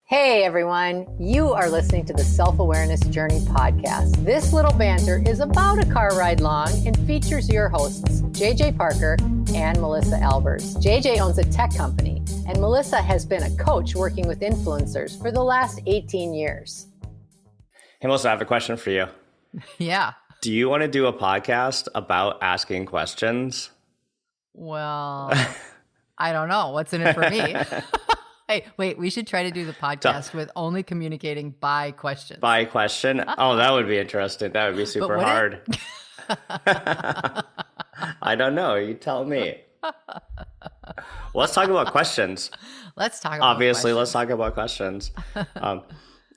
Hey everyone, you are listening to the Self-Awareness Journey podcast. This little banter is about a car ride long and features your hosts, JJ Parker and Melissa Albers. JJ owns a tech company and Melissa has been a coach working with influencers for the last 18 years. Hey Melissa, I have a question for you. Yeah. Do you want to do a podcast about asking questions? Well, I don't know. What's in it for me? Hey, wait, we should try to do the podcast with only communicating by question. By question? Oh, that would be interesting. That would be super hard. I don't know. You tell me. Let's talk about questions. Let's talk about Obviously, questions. let's talk about questions.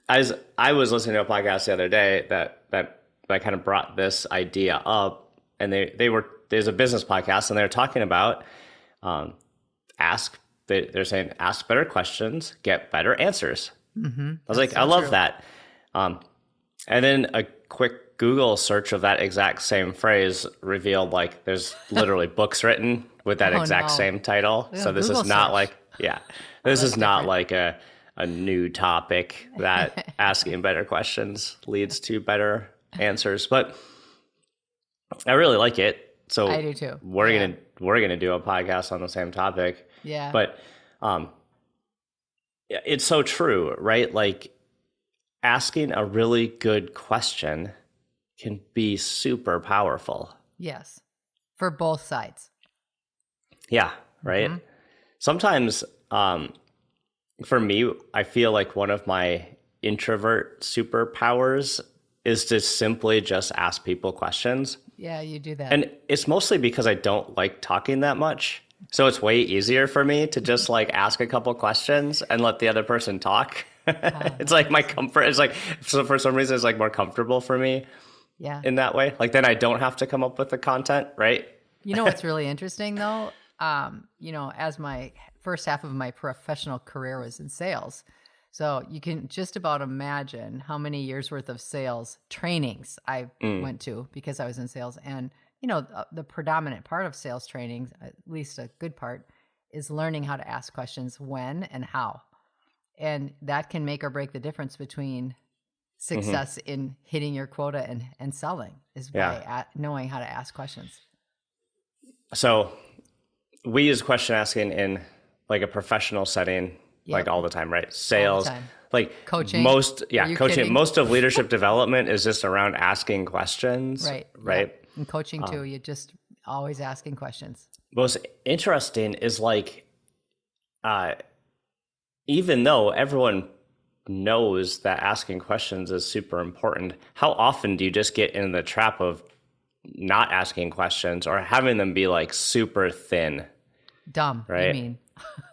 As I was listening to a podcast the other day that kind of brought this idea up, and there's a business podcast, and they're talking about they're saying ask better questions, get better answers. Mm-hmm. I was like, I love that. And then a quick Google search of that exact same phrase revealed like there's literally books written with that exact same title. Yeah, so this Google is not search. like, this is not like a new topic that asking better questions leads to better answers. But I really like it. So I do too. We're gonna do a podcast on the same topic. Yeah. But it's so true, right? Like asking a really good question can be super powerful. Yes. For both sides. Yeah, right? Mm-hmm. Sometimes for me, I feel like one of my introvert superpowers is to simply just ask people questions. Yeah, you do that. And it's mostly because I don't like talking that much. So it's way easier for me to just like ask a couple questions and let the other person talk. It's like my comfort. It's like, so for some reason, it's like more comfortable for me. Yeah. In that way. Like then I don't have to come up with the content, right? You know what's really interesting though? As my first half of my professional career was in sales. So you can just about imagine how many years worth of sales trainings I went to because I was in sales. And the predominant part of sales training, at least a good part, is learning how to ask questions when and how. And that can make or break the difference between success in hitting your quota and selling is by knowing how to ask questions. So we use question asking in like a professional setting, like all the time, right? Sales, like coaching. Coaching. Kidding? Most of leadership development is just around asking questions. Right. Yep. And coaching too, you're just always asking questions. What's interesting is like, even though everyone knows that asking questions is super important, how often do you just get in the trap of not asking questions or having them be like super thin? Dumb, right? You mean?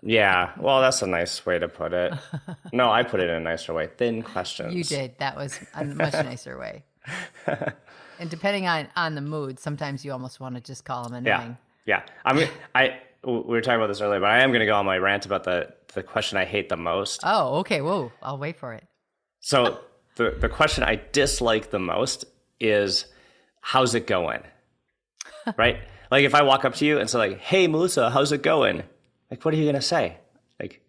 Yeah, well, that's a nice way to put it. No, I put it in a nicer way. Thin questions. You did. That was a much nicer way. And depending on the mood, sometimes you almost want to just call them annoying. Yeah. I mean, we were talking about this earlier, but I am going to go on my rant about the question I hate the most. Oh, okay. Whoa, I'll wait for it. So the question I dislike the most is, how's it going? Right? Like if I walk up to you and say like, hey, Melissa, how's it going? Like, what are you going to say? Like,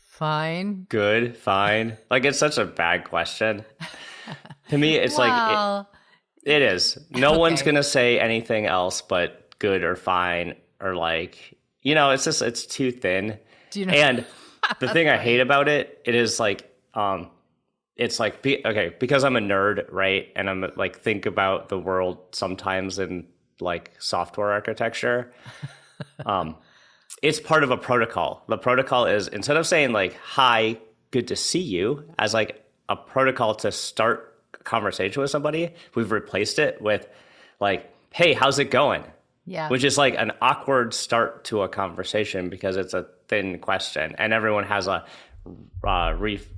fine. Good, fine. Like, it's such a bad question. To me, it's like, it is. No one's going to say anything else but good or fine or like, it's too thin. And the thing I hate about it is like, it's like, because I'm a nerd, right? And I'm like, think about the world sometimes in like software architecture. It's part of a protocol. The protocol is instead of saying like, hi, good to see you as like a protocol to start a conversation with somebody, we've replaced it with like, hey, how's it going? Yeah. Which is like an awkward start to a conversation because it's a thin question and everyone has a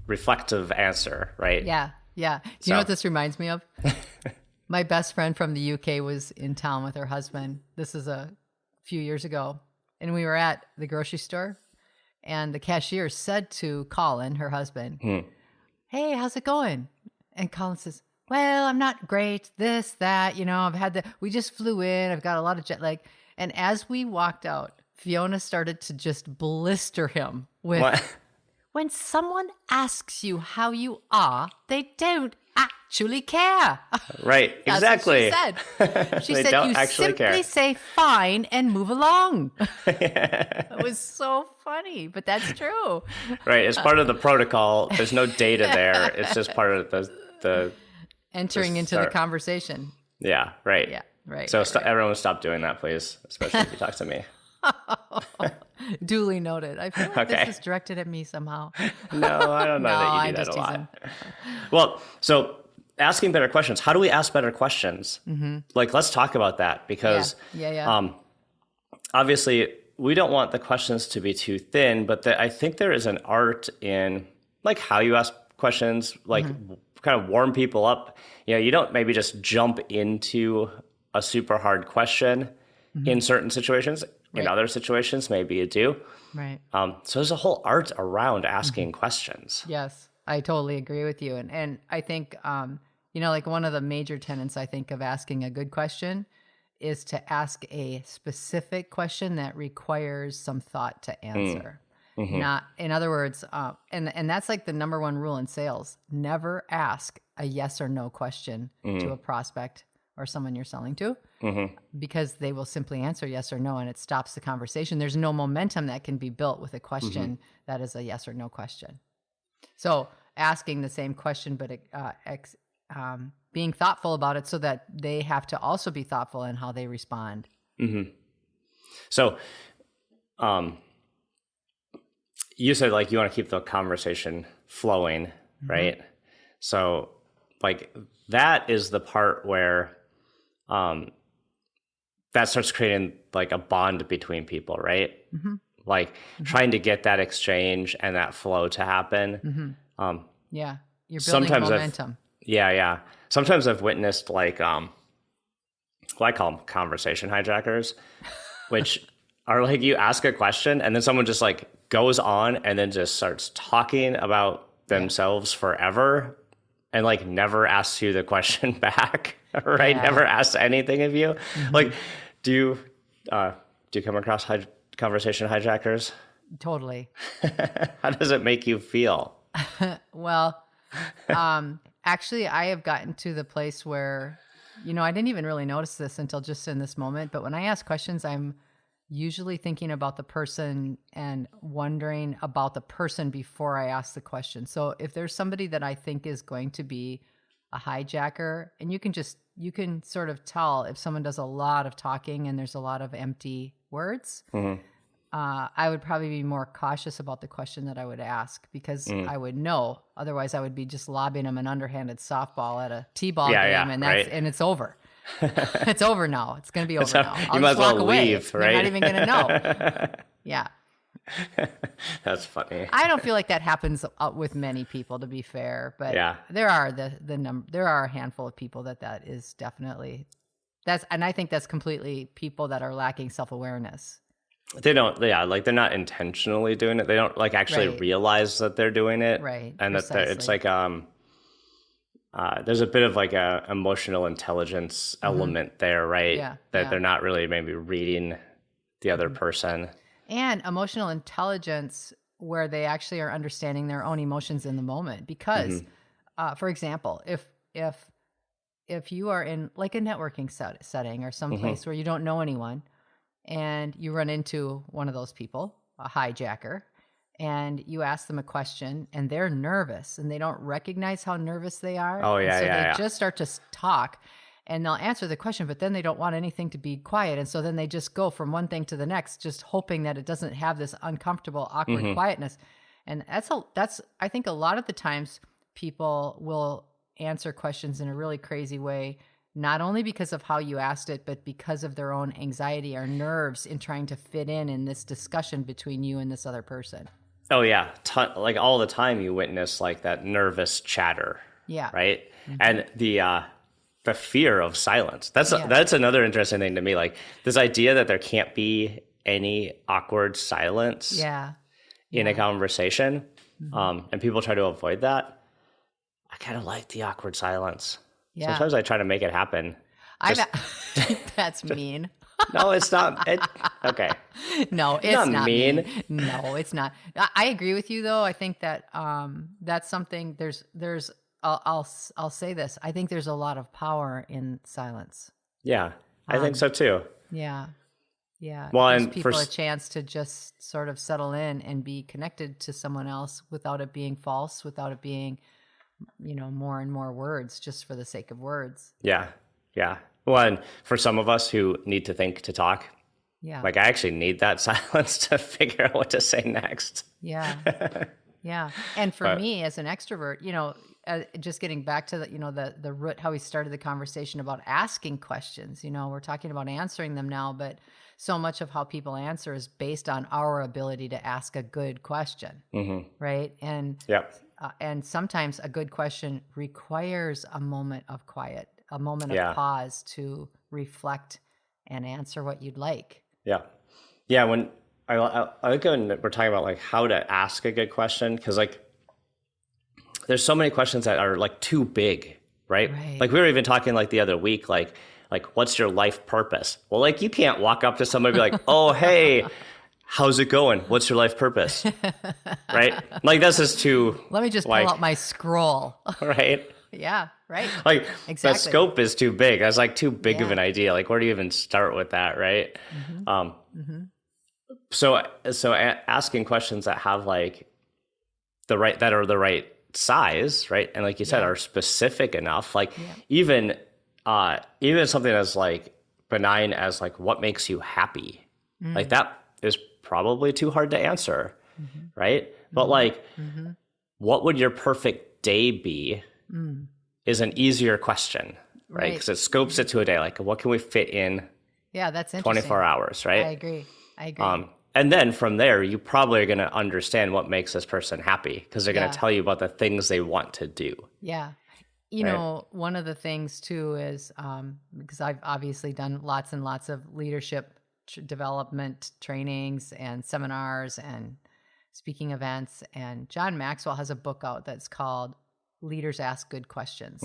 reflective answer, right? Yeah. Yeah. Do you know what this reminds me of? My best friend from the UK was in town with her husband. This is a few years ago. And we were at the grocery store and the cashier said to Colin, her husband, hey, how's it going? And Colin says, well, I'm not great, this, that, we just flew in. I've got a lot of jet lag. And as we walked out, Fiona started to just blister him with, when someone asks you how you are, they don't actually care. Right, exactly. That's what she said. She They said, don't you actually simply care. say fine and move along. It was so funny, but that's true. Right, it's part of the protocol. There's no data there. It's just part of the Entering into the conversation. Yeah, right. Yeah, right. So right. everyone stop doing that, please, especially if you talk to me. Duly noted. I feel like this is directed at me somehow. No, I don't know that you do that a lot. Teasing. Well, so asking better questions. How do we ask better questions? Like, let's talk about that because obviously we don't want the questions to be too thin, but I think there is an art in like how you ask questions, like kind of warm people up. You know, you don't maybe just jump into a super hard question in certain situations. In other situations, maybe you do. Right. So there's a whole art around asking questions. Yes, I totally agree with you. And I think, like one of the major tenets, I think, of asking a good question is to ask a specific question that requires some thought to answer. Not, in other words, and that's like the number one rule in sales. Never ask a yes or no question to a prospect or someone you're selling to, because they will simply answer yes or no, and it stops the conversation. There's no momentum that can be built with a question that is a yes or no question. So asking the same question, but being thoughtful about it so that they have to also be thoughtful in how they respond. So you said like you want to keep the conversation flowing, right? So like that is the part where that starts creating like a bond between people, right? Like trying to get that exchange and that flow to happen. Yeah, you're building momentum. Yeah. Sometimes I've witnessed like, well, I call them conversation hijackers, which are like you ask a question and then someone just like goes on and then just starts talking about themselves forever and like never asks you the question back, right? Never asks anything of you. Like, do you come across conversation hijackers? Totally. How does it make you feel? Well, actually, I have gotten to the place where, I didn't even really notice this until just in this moment. But when I ask questions, I'm usually thinking about the person and wondering about the person before I ask the question. So if there's somebody that I think is going to be a hijacker, and you can sort of tell if someone does a lot of talking and there's a lot of empty words, I would probably be more cautious about the question that I would ask because I would know. Otherwise, I would be just lobbing them an underhanded softball at a t-ball game, and and it's over. It's over now. It's going to be over now. I'll just walk away. Leave, right? They're not even going to know. Yeah. That's funny. I don't feel like that happens with many people, to be fair, but there are there are a handful of people that is definitely and I think that's completely people that are lacking self-awareness. They don't, like they're not intentionally doing it. They don't like actually realize that they're doing it, right? And that it's like there's a bit of like a emotional intelligence element there, right? Yeah, that they're not really maybe reading the other person. And emotional intelligence where they actually are understanding their own emotions in the moment. Because, for example, if you are in like a networking setting or some place where you don't know anyone and you run into one of those people, a hijacker, and you ask them a question and they're nervous and they don't recognize how nervous they are. Oh, yeah, and so they just start to talk. And they'll answer the question, but then they don't want anything to be quiet. And so then they just go from one thing to the next, just hoping that it doesn't have this uncomfortable, awkward quietness. And that's I think a lot of the times people will answer questions in a really crazy way, not only because of how you asked it, but because of their own anxiety or nerves in trying to fit in this discussion between you and this other person. Oh, yeah. Like all the time you witness like that nervous chatter. Yeah. Right? And the fear of silence. That's another interesting thing to me. Like this idea that there can't be any awkward silence in a conversation, and people try to avoid that. I kind of like the awkward silence. Yeah. Sometimes I try to make it happen. That's mean. No, it's not. Okay. No, it's Not not mean. mean. No, it's not. I agree with you though. I think that that's something. I'll say this. I think there's a lot of power in silence. Yeah, I think so too. Yeah, yeah. Well, It gives and people a chance to just sort of settle in and be connected to someone else without it being false, without it being, more and more words just for the sake of words. yeah, yeah. Well, and for some of us who need to think to talk, Yeah. like I actually need that silence to figure out what to say next. Yeah. Yeah. And for me as an extrovert, just getting back to the root, how we started the conversation about asking questions, we're talking about answering them now, but so much of how people answer is based on our ability to ask a good question. Mm-hmm. Right. And sometimes a good question requires a moment of quiet, a moment of pause to reflect and answer what you'd like. Yeah. Yeah. When I like when we're talking about like how to ask a good question, because like there's so many questions that are like too big, right? Like we were even talking like the other week, like what's your life purpose? Well, like you can't walk up to somebody and be like, oh, hey, how's it going? What's your life purpose? Right? Like this is too. Let me just pull out my scroll. Right? Yeah, right. Like exactly. The scope is too big. That's like too big of an idea. Like where do you even start with that, right? Mm-hmm. So asking questions that have like the right size, right? And like you said, are specific enough. Like even something as like benign as like what makes you happy, like that is probably too hard to answer, right? But like, what would your perfect day be? Is an easier question, right? Because it scopes it to a day. Like, what can we fit in? Yeah, that's interesting. 24 hours, right? I agree. And then from there, you probably are going to understand what makes this person happy because they're going to tell you about the things they want to do. Yeah. You know, one of the things too is because I've obviously done lots and lots of leadership development trainings and seminars and speaking events. And John Maxwell has a book out that's called Leaders Ask Good Questions.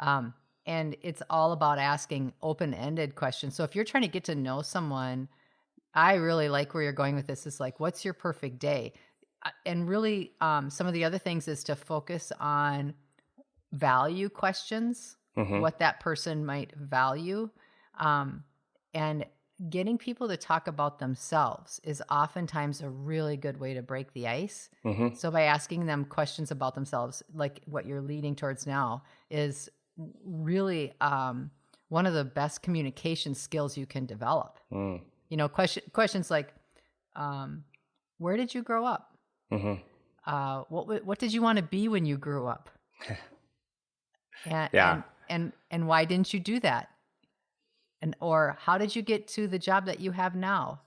And it's all about asking open-ended questions. So if you're trying to get to know someone, I really like where you're going with this. Is like, what's your perfect day? And really, some of the other things is to focus on value questions, what that person might value. And getting people to talk about themselves is oftentimes a really good way to break the ice. So by asking them questions about themselves, like what you're leading towards now, is really one of the best communication skills you can develop. Questions like, where did you grow up? What did you want to be when you grew up? And why didn't you do that? Or how did you get to the job that you have now?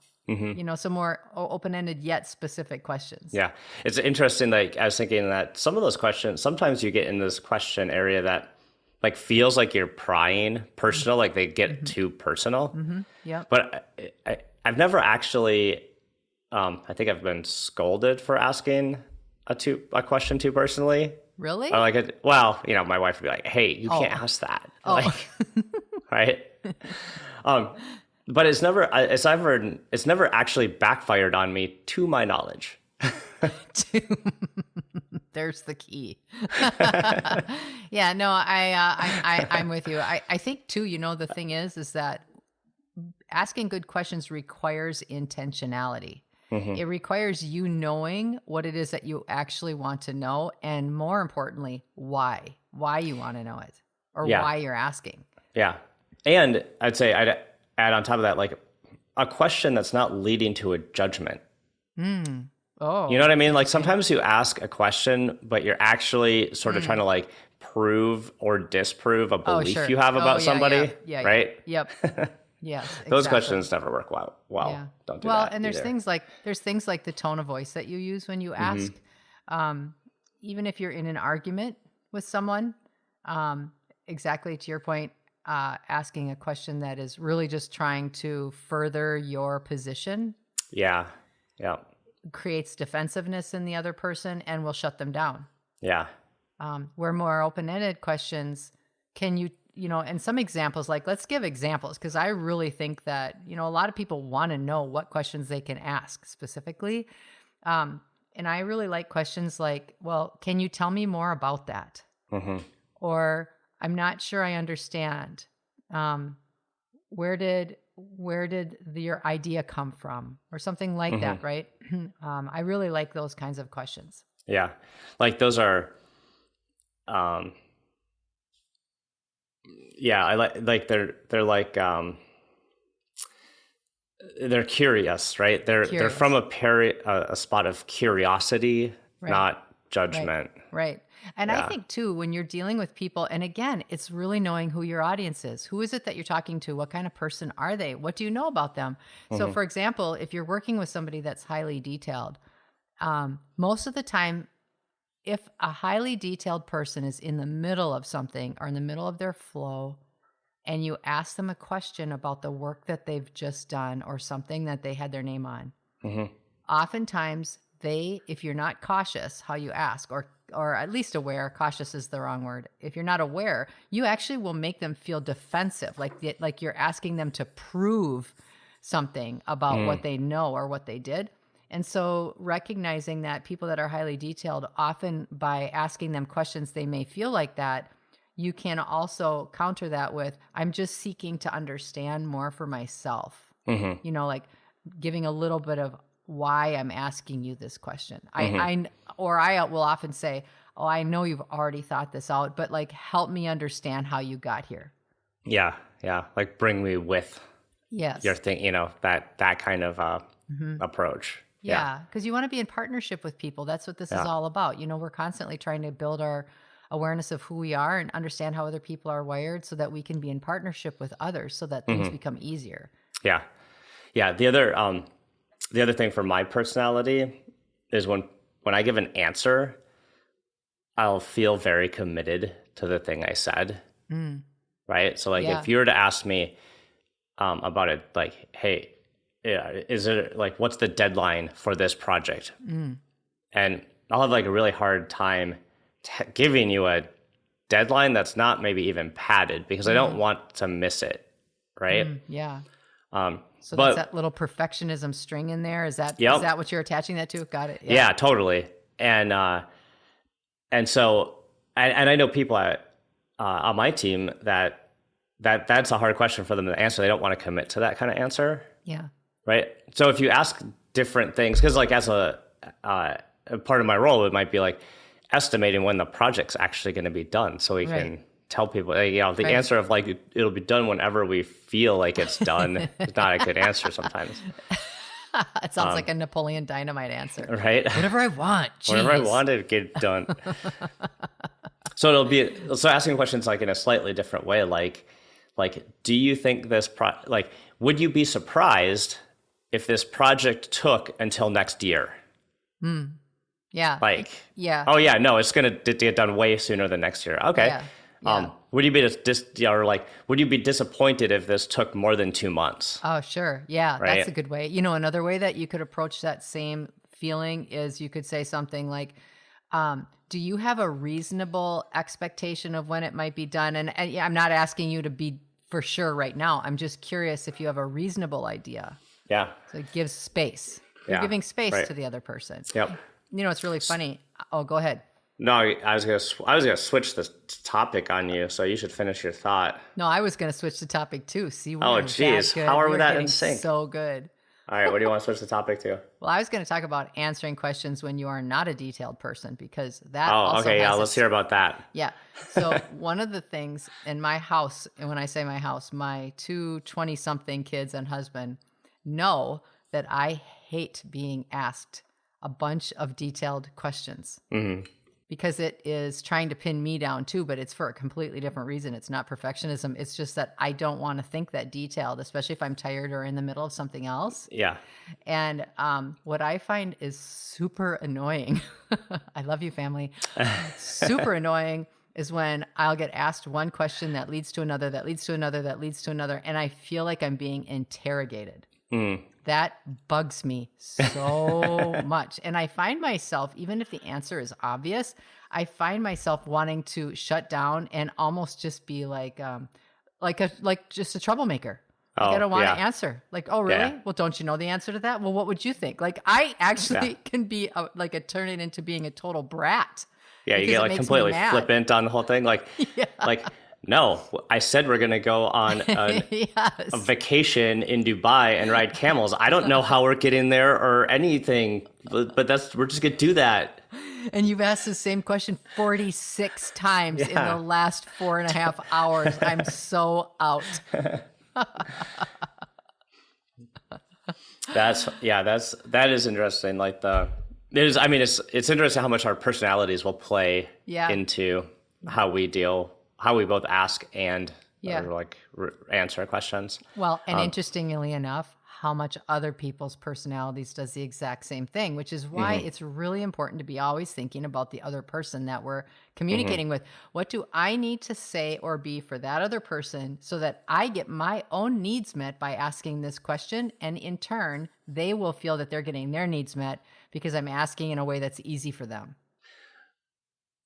Some more open-ended yet specific questions. Yeah. It's interesting. Like I was thinking that some of those questions, sometimes you get in this question area that like feels like you're prying personal, like they get too personal. Yeah. But I've never actually, I think I've been scolded for asking a question too personally. Really? Or like, my wife would be like, "Hey, you can't ask that." Like, right? But it's never actually backfired on me, to my knowledge. There's the key. Yeah, no, I'm with you. I think too, the thing is that asking good questions requires intentionality. It requires you knowing what it is that you actually want to know, and more importantly, why you want to know it, or why you're asking. Yeah. And I'd say I'd add on top of that, like a question that's not leading to a judgment. Oh, you know what I mean? Like sometimes you ask a question, but you're actually sort of trying to like prove or disprove a belief you have about somebody, right? Yep. Yes, exactly. Those questions never work well. Yeah. Don't do that. Well, and there's things like the tone of voice that you use when you ask. Even if you're in an argument with someone, exactly to your point, asking a question that is really just trying to further your position. Yeah. Creates defensiveness in the other person and will shut them down. Yeah. Where more open-ended questions, can you and some examples, like let's give examples, because I really think that, a lot of people want to know what questions they can ask specifically. And I really like questions like, well, can you tell me more about that? Mm-hmm. Or I'm not sure I understand. Where did your idea come from? Or something like that, right? I really like those kinds of questions. Yeah. Like those are, yeah, I like they're like, they're curious, right? They're from a spot of curiosity, not judgment. Right. And I think too, when you're dealing with people, and again, it's really knowing who your audience is. Who is it that you're talking to? What kind of person are they? What do you know about them? So for example, if you're working with somebody that's highly detailed, most of the time, if a highly detailed person is in the middle of something or in the middle of their flow, and you ask them a question about the work that they've just done or something that they had their name on, oftentimes if you're not cautious how you ask, or at least aware, cautious is the wrong word. If you're not aware, you actually will make them feel defensive, like you're asking them to prove something about what they know or what they did. And so recognizing that people that are highly detailed, often by asking them questions, they may feel like that. You can also counter that with, I'm just seeking to understand more for myself. Like giving a little bit of why I'm asking you this question. I will often say, oh, I know you've already thought this out, but like, help me understand how you got here. Yeah. Yeah. Like bring me with your thing, that kind of approach. Yeah. Because you want to be in partnership with people. That's what this is all about. We're constantly trying to build our awareness of who we are and understand how other people are wired so that we can be in partnership with others so that things become easier. Yeah. Yeah. The other thing for my personality is when I give an answer, I'll feel very committed to the thing I said. Right. So like if you were to ask me about it, like, hey, is it like, what's the deadline for this project? And I'll have like a really hard time giving you a deadline that's not maybe even padded because I don't want to miss it. Right. So that's that little perfectionism string in there. Is that what you're attaching that to? Got it. Yeah, totally. And so I know people on my team that's a hard question for them to answer. They don't want to commit to that kind of answer. Yeah. Right. So if you ask different things, because like as a part of my role, it might be like estimating when the project's actually going to be done, so we can tell people, the answer of like it'll be done whenever we feel like it's done is not a good answer sometimes. It sounds like a Napoleon Dynamite answer, right? Whatever I want, whatever I want to get done. So so asking questions like in a slightly different way, like do you think this would you be surprised if this project took until next year? Yeah. Oh yeah, no, it's going to get done way sooner than next year. Okay. Yeah. Would you be disappointed if this took more than 2 months? Oh, sure. Yeah, right? That's a good way. Another way that you could approach that same feeling is you could say something like, do you have a reasonable expectation of when it might be done? And I'm not asking you to be for sure right now. I'm just curious if you have a reasonable idea. Yeah. So it gives space. You're giving space to the other person. Yep. It's really funny. Oh, go ahead. No, I was gonna switch the topic on you, so you should finish your thought. No, I was gonna switch the topic too. See, oh geez, how are we that in sync? So good. All right, what do you want to switch the topic to? Well, I was going to talk about answering questions when you are not a detailed person, because that. Let's hear about that. Yeah. So one of the things in my house, and when I say my house, my 2 20-something kids and husband know that I hate being asked a bunch of detailed questions. Because it is trying to pin me down too, but it's for a completely different reason. It's not perfectionism. It's just that I don't want to think that detailed, especially if I'm tired or in the middle of something else. Yeah. And what I find is super annoying, I love you, family, super annoying is when I'll get asked one question that leads to another, that leads to another, that leads to another, and I feel like I'm being interrogated. That bugs me so much. And I find myself, even if the answer is obvious, I find myself wanting to shut down and almost just be like just a troublemaker. Like I don't want to answer. Like, oh, really? Yeah. Well, don't you know the answer to that? Well, what would you think? Like, I actually can be turn it into being a total brat. Yeah, you get like completely flippant on the whole thing. Like, like, no, I said we're going to go on a vacation in Dubai and ride camels. I don't know how we're getting there or anything, but we're just going to do that. And you've asked the same question 46 times in the last 4.5 hours. I'm so out. That is interesting. Like it's interesting how much our personalities will play into how we both ask and answer questions. Well, and interestingly enough, how much other people's personalities does the exact same thing, which is why it's really important to be always thinking about the other person that we're communicating with. What do I need to say or be for that other person so that I get my own needs met by asking this question? And in turn, they will feel that they're getting their needs met because I'm asking in a way that's easy for them.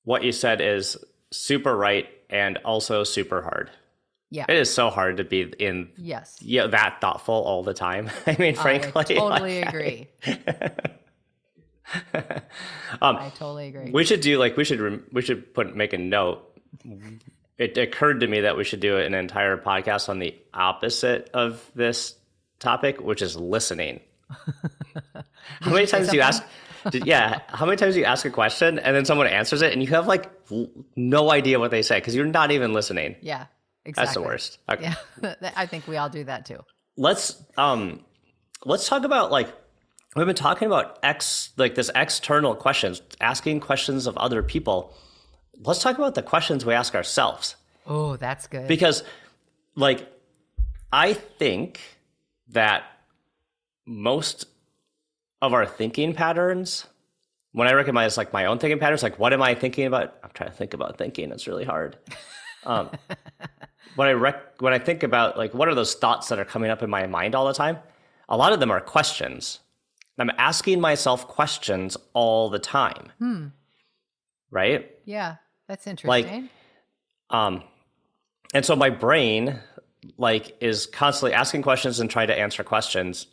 What you said is super right and also super hard. Yeah. It is so hard to be in that thoughtful all the time. I mean, frankly. I totally agree. I totally agree. We should do make a note. It occurred to me that we should do an entire podcast on the opposite of this topic, which is listening. How many times do you ask? How many times do you ask a question and then someone answers it and you have like no idea what they say because you're not even listening? Yeah. Exactly. That's the worst. Okay. Yeah, I think we all do that too. Let's talk about we've been talking about this external questions, asking questions of other people. Let's talk about the questions we ask ourselves. Oh, that's good. Because I think that most of our thinking patterns, when I recognize my own thinking patterns, what am I thinking about? I'm trying to think about thinking. It's really hard. When I think about what are those thoughts that are coming up in my mind all the time, a lot of them are questions. I'm asking myself questions all the time. Right? Yeah, that's interesting. And so my brain is constantly asking questions and trying to answer questions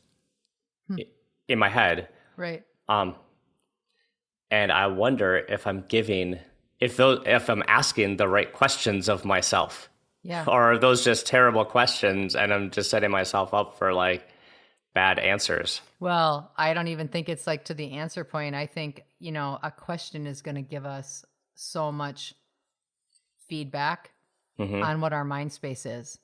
in my head. Right. And I wonder if I'm asking the right questions of myself. Yeah. Or are those just terrible questions and I'm just setting myself up for bad answers? Well, I don't even think it's to the answer point. I think, a question is going to give us so much feedback on what our mind space is.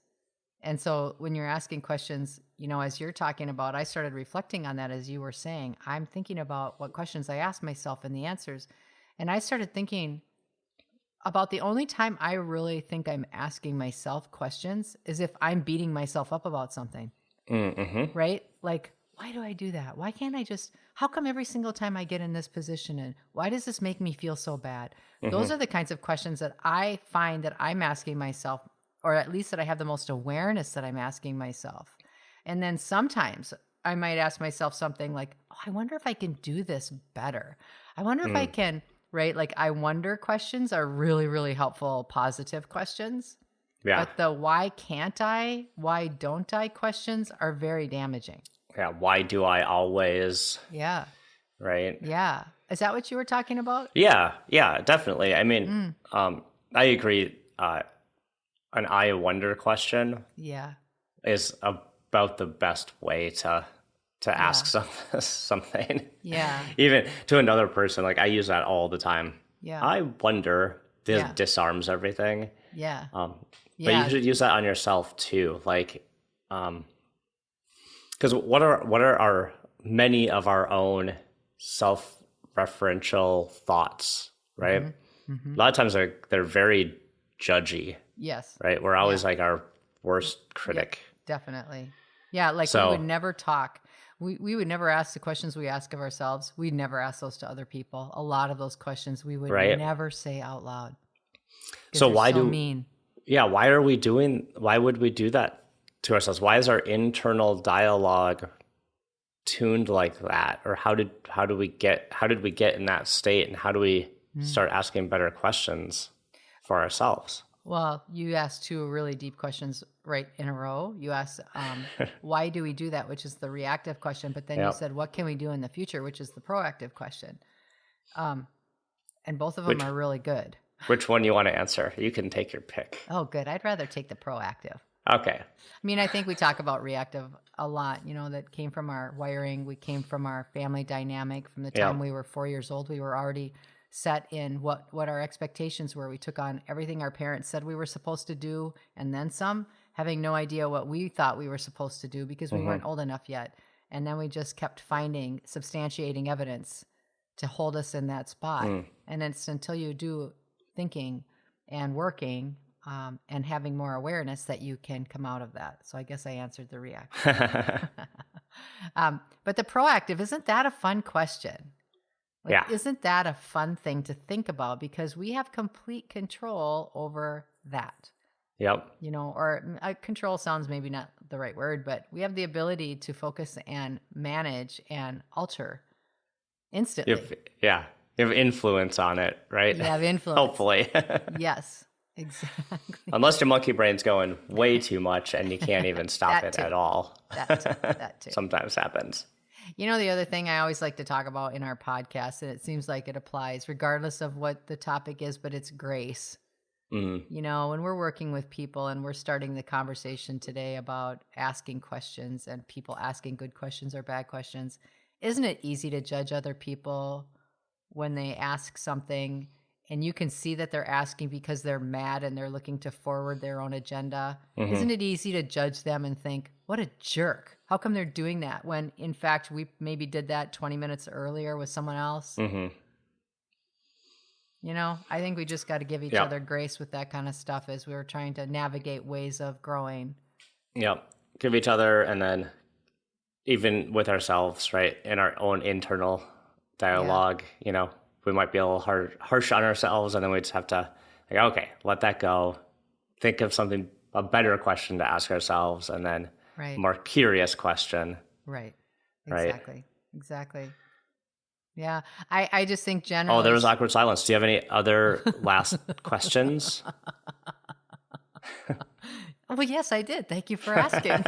And so when you're asking questions, as you're talking about, I started reflecting on that as you were saying. I'm thinking about what questions I ask myself and the answers. And I started thinking about the only time I really think I'm asking myself questions is if I'm beating myself up about something, right? Why do I do that? Why can't I how come every single time I get in this position and why does this make me feel so bad? Those are the kinds of questions that I find that I'm asking myself, or at least that I have the most awareness that I'm asking myself. And then sometimes I might ask myself something like, oh, I wonder if I can do this better. I wonder if I can... Right? I wonder questions are really, really helpful, positive questions. Yeah. But the why can't I, why don't I questions are very damaging. Yeah. Why do I always? Yeah. Right? Yeah. Is that what you were talking about? Yeah. Yeah, definitely. I mean, I agree. An I wonder question is about the best way to ask something. Yeah. Even to another person. I use that all the time. Yeah. I wonder. This disarms everything. Yeah. But you should use that on yourself too. Because what are many of our own self-referential thoughts, right? A lot of times they're very judgy. Yes. Right? We're always our worst critic. Yeah, definitely. Yeah, we would never talk. We would never ask the questions we ask of ourselves. We'd never ask those to other people. A lot of those questions we would never say out loud. So why mean? Yeah, why would we do that to ourselves? Why is our internal dialogue tuned like that, or how did we get in that state, and how do we start asking better questions for ourselves? Well, you asked two really deep questions right in a row. You asked, why do we do that, which is the reactive question, but then you said, what can we do in the future, which is the proactive question. And both of them are really good. Which one you want to answer? You can take your pick. Oh, good. I'd rather take the proactive. Okay. I mean, I think we talk about reactive a lot, that came from our wiring. We came from our family dynamic. From the time we were 4 years old, we were already set in what our expectations were. We took on everything our parents said we were supposed to do, and then some, having no idea what we thought we were supposed to do because we weren't old enough yet. And then we just kept finding substantiating evidence to hold us in that spot. And it's until you do thinking and working and having more awareness that you can come out of that. So I guess I answered the reactive. But the proactive, isn't that a fun question? Isn't that a fun thing to think about? Because we have complete control over that. Yep. Or control sounds maybe not the right word, but we have the ability to focus and manage and alter instantly. You have influence on it, right? You have influence. Hopefully. Yes, exactly. Unless your monkey brain's going way too much and you can't even stop it at all. That too. Sometimes happens. The other thing I always like to talk about in our podcast, and it seems like it applies regardless of what the topic is, but it's grace. When we're working with people and we're starting the conversation today about asking questions and people asking good questions or bad questions, isn't it easy to judge other people when they ask something and you can see that they're asking because they're mad and they're looking to forward their own agenda? Isn't it easy to judge them and think, what a jerk? How come they're doing that when, in fact, we maybe did that 20 minutes earlier with someone else? I think we just got to give each other grace with that kind of stuff as we were trying to navigate ways of growing. Yep. Give each other, and then even with ourselves, right? In our own internal dialogue, we might be a little harsh on ourselves, and then we just have to, let that go. Think of a better question to ask ourselves, and then a more curious question. Right. Exactly. Yeah. I just think generally. Oh, there was awkward silence. Do you have any other last questions? Well, yes, I did. Thank you for asking.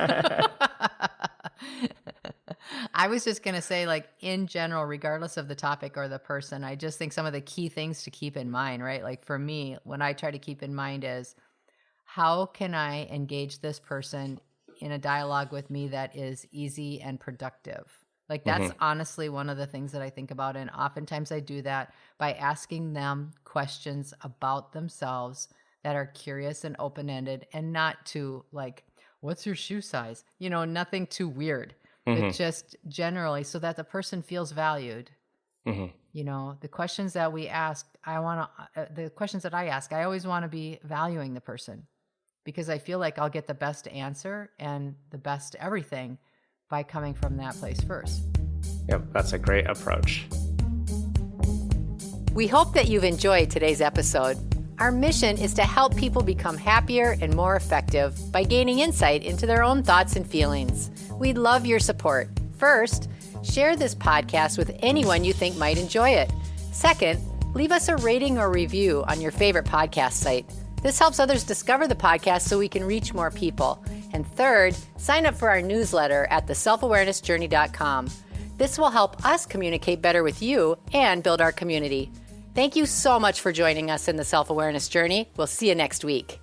I was just going to say, in general, regardless of the topic or the person, I just think some of the key things to keep in mind, right? Like for me, when I try to keep in mind is, how can I engage this person in a dialogue with me that is easy and productive? That's honestly one of the things that I think about. And oftentimes I do that by asking them questions about themselves that are curious and open-ended, and not too what's your shoe size? Nothing too weird, but just generally so that the person feels valued. The questions that we ask, the questions that I ask, I always want to be valuing the person, because I feel like I'll get the best answer and the best everything by coming from that place first. Yep, that's a great approach. We hope that you've enjoyed today's episode. Our mission is to help people become happier and more effective by gaining insight into their own thoughts and feelings. We'd love your support. First, share this podcast with anyone you think might enjoy it. Second, leave us a rating or review on your favorite podcast site. This helps others discover the podcast so we can reach more people. And third, sign up for our newsletter at theselfawarenessjourney.com. This will help us communicate better with you and build our community. Thank you so much for joining us in the Self-Awareness Journey. We'll see you next week.